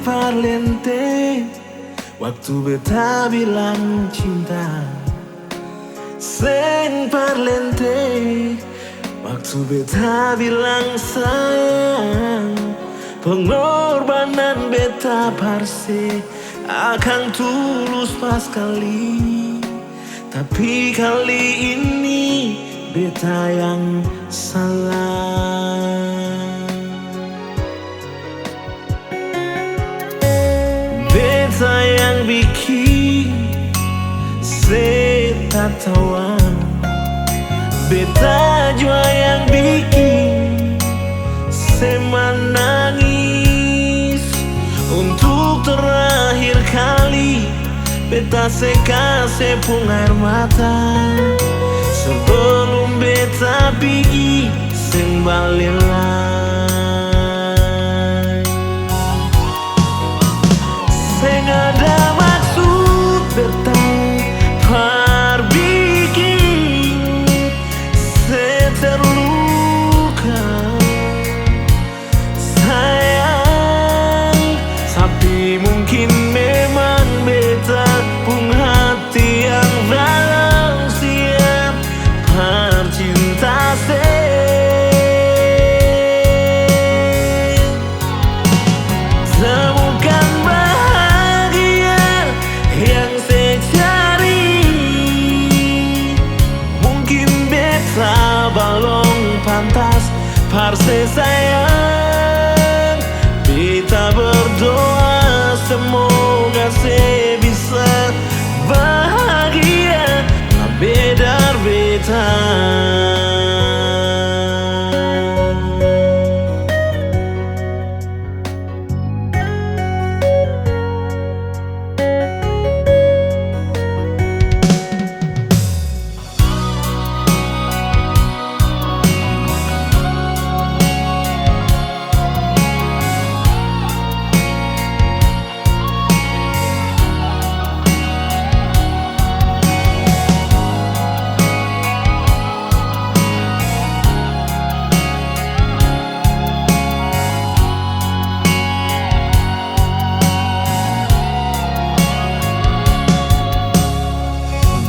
parlente waktu beta bilang cinta. Sing parlente waktu beta bilang sayang. Pengorbanan beta parse akan tulus pas kali. Tapi kali ini beta yang salah. Beta yang bikin seta tawa. Beta jua yang bikin menangis. Untuk terakhir kali beta kasih pung air mata. Sebelum beta pergi sing balilai. Sing ada maksud beta bikin se terluka. Sayang, tapi mungkin memang beta pun hati yang belum siap percinta se. Temukan bahagia yang saya cari. Mungkin beta balong pantas parse sayang. Beta berdoa semoga saya bisa bahagia. Lah bedar beta.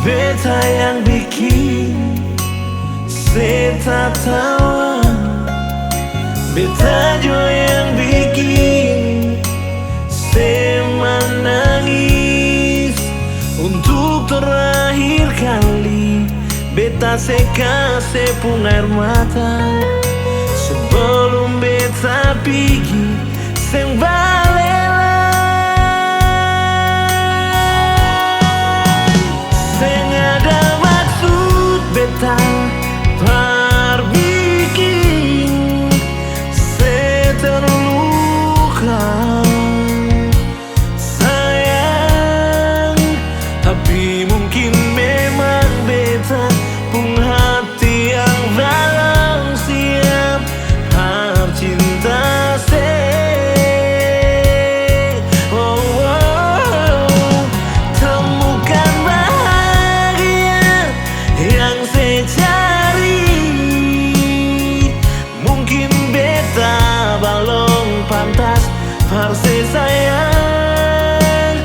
Beta yang bikin seta tawa. Beta juga yang bikin se menangis. Untuk terakhir kali beta kasih pung air mata. Sebelum beta pergi sing balilai. Beta bikin se terluka. Sayang, tapi mungkin memang beta pun hati yang belum siap percinta se. Oh, oh. Temukan bahagia yang saya cari. Mungkin beta balong pantas parse sayang.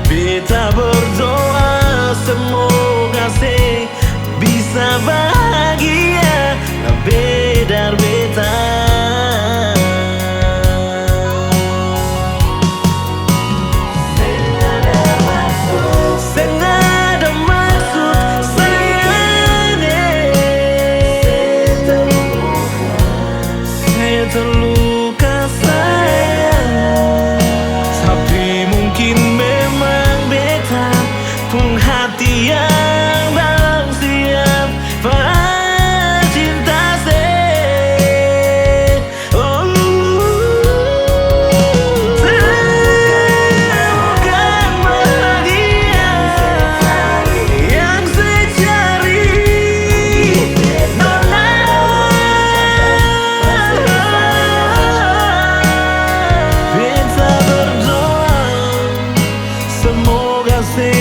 Beta berdoa semoga saya bisa bahagia. Lah bedar beta. Terluka sayang, tapi mungkin memang beta pun hati yang belum siap percinta se. Oh, temukan bahagia yang saya cari. Semoga saya